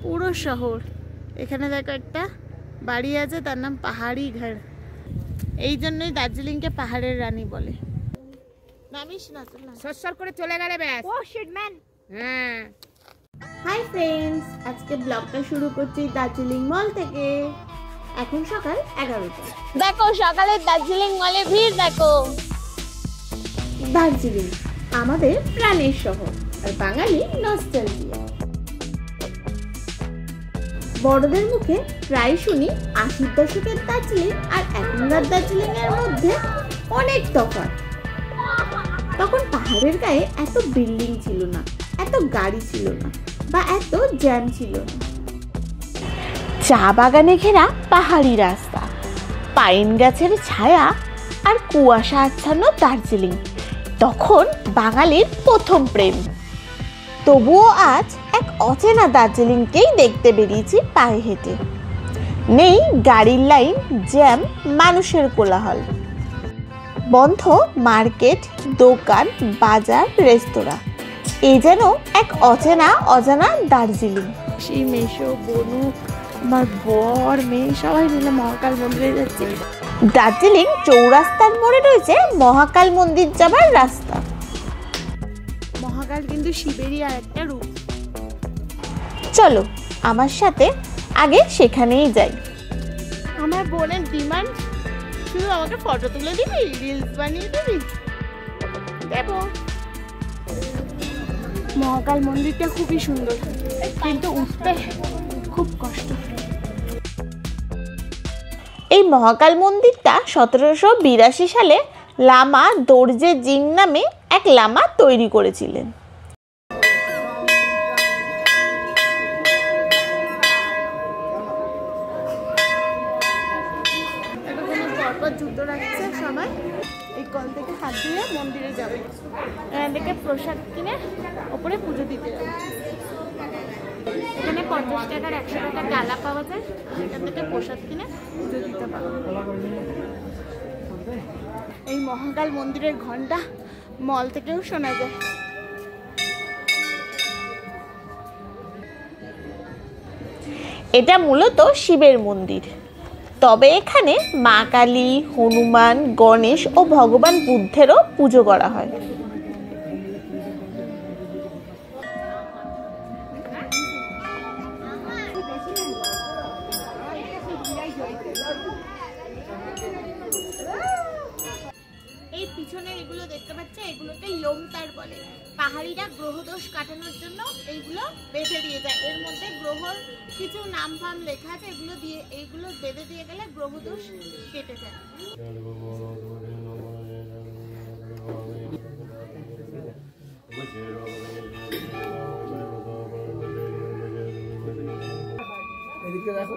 পুরো শহর। এখানে দেখো একটা বাড়ি আছে, তার নাম পাহাড়ি ঘর। এই জন্যই দার্জিলিংকে পাহাড়ের রানী বলে। নামিস না, সরসর করে চলে গেলে ব্যাস। ও শিট ম্যান। হ্যাঁ, হাই ফ্রেন্ডস, আজকে ব্লগটা শুরু করছি দার্জিলিং মল থেকে। এখন সকাল 11টা। দেখো সকালের দার্জিলিং মলে ভিড় দেখো। দার্জিলিং আমাদের প্রাণের শহর আর বাঙালি নস্টালজিয়া। বড়দের মুখে প্রায় শুনি 80 দশকের দার্জিলিং আর এখনকার দার্জিলিং এর মধ্যে অনেক তফাৎ। তখন পাহাড়ের গায়ে এত বিল্ডিং ছিল না, এত গাড়ি ছিল না, বা এত জ্যাম ছিল না। চা বাগানে ঘেরা পাহাড়ি রাস্তা, পাইন গাছের ছায়া আর কুয়াশা আচ্ছন্ন দার্জিলিং তখন বাঙালির প্রথম প্রেম। তবুও আজ এক অচেনা দার্জিলিংকেই দেখতে বেরিয়েছি পায়ে হেঁটে। নেই গাড়ির লাইন, জ্যাম, মানুষের কোলাহল। বন্ধ মার্কেট, দোকান, বাজার, রেস্তোরাঁ। এই যেন এক অজানা দার্জিলিং। সেই মেশো, বনু, আমার বর, মেয়ে সবাই মিলে মহাকাল মন্দিরে যাচ্ছে। দার্জিলিং চৌরাস্তার মোড়ে রয়েছে মহাকাল মন্দির যাবার রাস্তা। মহাকাল কিন্তু শিবেরই আর একটা রূপ। চলো আমার সাথে আগে সেখানেই যাই। আমার বোনের ডিমান্ড, শুধু আমাকে ফটো তুলে দিবি, রিলস বানিয়ে দিবি, দেব। মহাকাল মন্দিরটা খুবই সুন্দর, কিন্তু উঠতে খুব কষ্ট। এই মহাকাল মন্দিরটা 1782 সালে লামা দোরজে জিং নামে এক লামা তৈরি করেছিলেন। জুতো রাখছে সবাই। এই কল থেকে হাত ধুয়ে মন্দিরে যাবে, এখান থেকে প্রসাদ কিনে ওপরে পুজো দিতে যাবে। এখানে 50 টাকার 100 টাকার ডালা পাওয়া যায়, এখান থেকে প্রসাদ কিনে পুজো দিতে পারো। এই মহাকাল মন্দিরের ঘন্টা মল থেকেও শোনা যায়। এটা মূলত শিবের মন্দির, তবে এখানে মা কালী, হনুমান, গণেশ ও ভগবান বুদ্ধেরও পুজো করা হয়। এই পিছনে এগুলো দেখতে পাচ্ছে, এগুলোকে লোমতার বলে। পাহাড়িরা গ্রহদোষ কাটানোর জন্য এইগুলো বেঁধে দিয়ে যায়। এর মধ্যে গ্রহর কিছু নাম ফাম লেখা আছে, এইগুলো বেঁধে দিয়ে গেলে গ্রহদোষ কেটে যায়। এদিকে দেখো,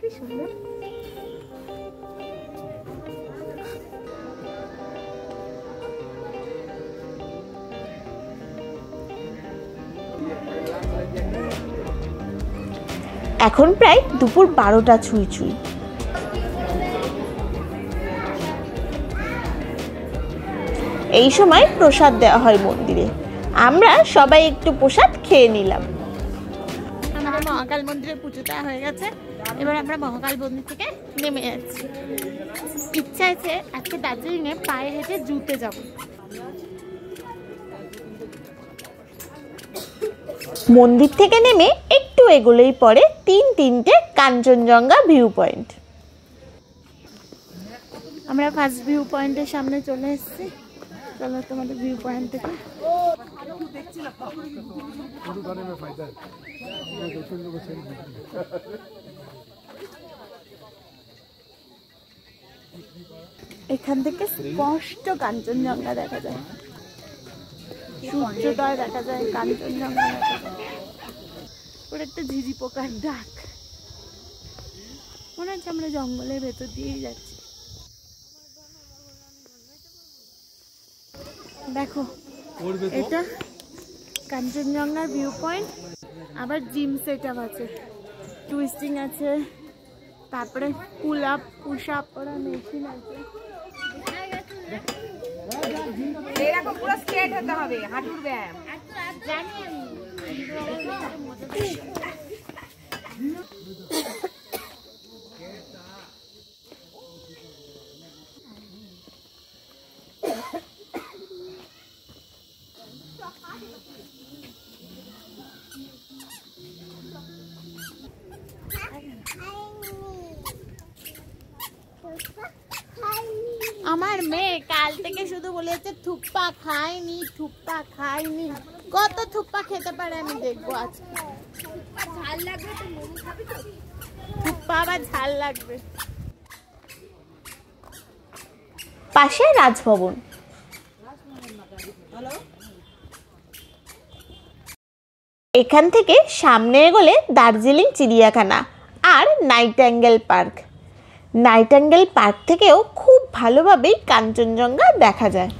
কি সুন্দর। এখন প্রায় দুপুর 12টা ছুঁই ছুঁই। এই সময় প্রসাদ দেওয়া হয় মন্দিরে। আমরা সবাই একটু প্রসাদ খেয়ে নিলাম। আমাদের মহাকাল মন্দিরে পুজো দেওয়া হয়ে গেছে, এবার আমরা মহাকাল মন্দির থেকে নেমে যাচ্ছি। ইচ্ছা আছে আজকে দার্জিলিংয়ে পায়ে হেঁটে জুতে যাব। মন্দির থেকে নেমে একটু এগোলেই পরে তিনটে কাঞ্চনজঙ্ঘা ভিউ পয়েন্ট। আমরা ফার্স্ট ভিউ পয়েন্টের সামনে চলে এসেছি। চলো তোমাদের ভিউ পয়েন্ট থেকে এখান থেকে স্পষ্ট কাঞ্চনজঙ্ঘা দেখা যায়, সূর্যোদয় দেখা যায়, কাঞ্চনজঙ্ঘা দেখা যায়। ওর একটা ঝিঝি পোকার ডাক, মনে হচ্ছে আমরা জঙ্গলের ভেতর দিয়েই যাচ্ছি। দেখো এটা কাঞ্চনজঙ্ঘার ভিউ পয়েন্ট। আবার জিম সেট আপ আছে, টুইস্টিং আছে, তারপরে পুল আপ পুশ আপ করা মেশিন আছে। এরকম পুরো স্ট্রেট হতে হবে, হাঁটুর ব্যায়াম। জানি আমি। আমার মেয়ে কাল থেকে শুধু বলেছে থুপ্পা খাইনি, থুপ্পা খাইনি। কত থুপ্পা খেতে পারে আমি দেখবো আজকে। ঝাল লাগবে তো মোমো খাবি তো? থুপ্পা আবার ঝাল লাগবে। পাশে রাজভবন। এখান থেকে সামনে এগোলে দার্জিলিং চিড়িয়াখানা আর নাইটিঙ্গেল পার্ক। নাইটিঙ্গেল পার্ক থেকেও খুব ভালোভাবেই কাঞ্চনজঙ্ঘা দেখা যায়।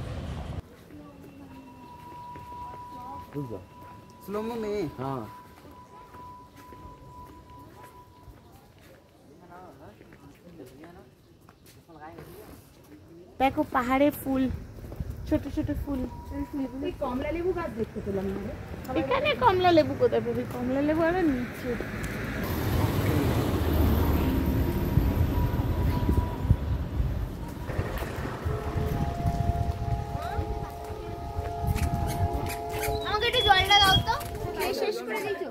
দেখো পাহাড়ে ফুল, ছোট ছোট ফুল। কমলা লেবু গাছ দেখতে পেলাম না। এখানে কমলা লেবু কোথায় পাবি? কমলা লেবু আরো নিচে। আমাকে একটু জলটা দাও তো। শেষ করে দিয়েছো?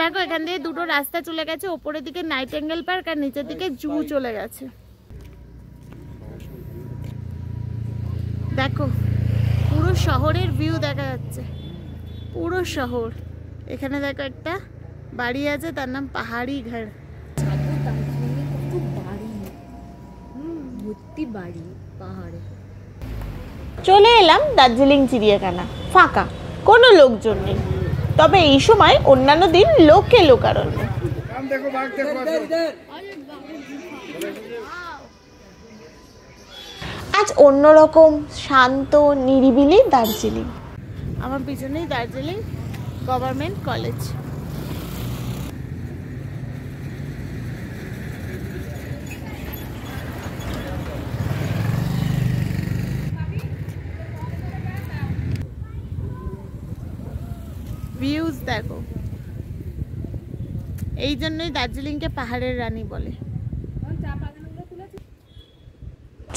দেখো এখান দিয়ে দুটো রাস্তা চলে গেছে, ওপরের দিকে নাইটিঙ্গেল পার্ক আর নিচের দিকে জু চলে গেছে। দেখো পুরো শহরের ভিউ দেখা যাচ্ছে, পুরো শহর। এখানে দেখো একটা বাড়ি আছে, তার নাম পাহাড়ি ঘর। ভর্তি বাড়ি পাহাড়ে। চলে এলাম দার্জিলিং চিড়িয়াখানা। ফাঁকা, কোনো লোকজন নেই। তবে এই সময় অন্যান্য দিন লোকে লোকারণ্য। আজ অন্যরকম শান্ত নিরিবিলি দার্জিলিং। আমার পিছনেই দার্জিলিং গভর্নমেন্ট কলেজ। ভিউজ দেখো, এই জন্যই দার্জিলিংকে পাহাড়ের রানী বলে।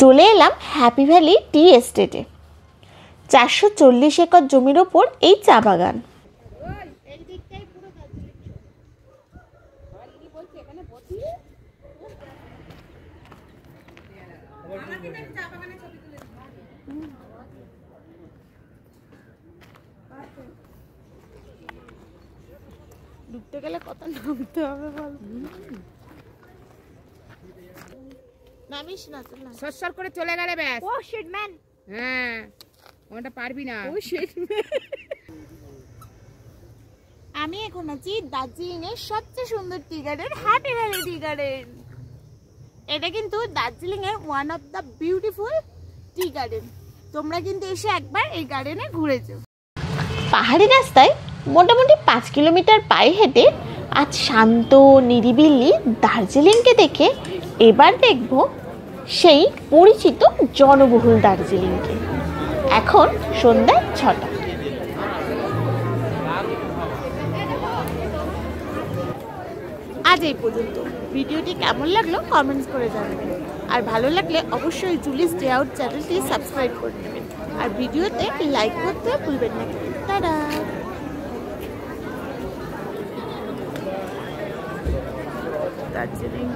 চলে এলাম হ্যাপি ভ্যালি টি এস্টেটে। 440 একর জমির ওপর এই চা বাগান। ঢুকতে গেলে কত নামতে হবে বল। নামিস না, চল না। সরসর করে চলে গেলে ব্যাস। ও শিট ম্যান। হ্যাঁ, ওটা পারবি না। ও শিট ম্যান। আমি এখন আছি দার্জিলিং এর সবচেয়ে সুন্দর tea garden, happy valley tea garden. এটা কিন্তু দার্জিলিং এর one of the beautiful tea garden. তোমরা কিন্তু এসে একবার এই গার্ডেনে ঘুরে যাও। পাহাড়ি রাস্তায় মোটামুটি 5 কিলোমিটার পায়ে হেঁটে আজ শান্ত নিরিবিলি দার্জিলিংকে দেখে এবার দেখব সেই পরিচিত জনবহুল দার্জিলিংকে। এখন সন্ধ্যা 6টা। আজ এই পর্যন্ত। ভিডিওটি কেমন লাগলো কমেন্টস করে জানাবেন। আর ভালো লাগলে অবশ্যই জুলিস ডে আউট চ্যানেলটি সাবস্ক্রাইব করে নেবেন আর ভিডিওতে লাইক করতে ভুলবেন না। টাটা। দার্জিলিং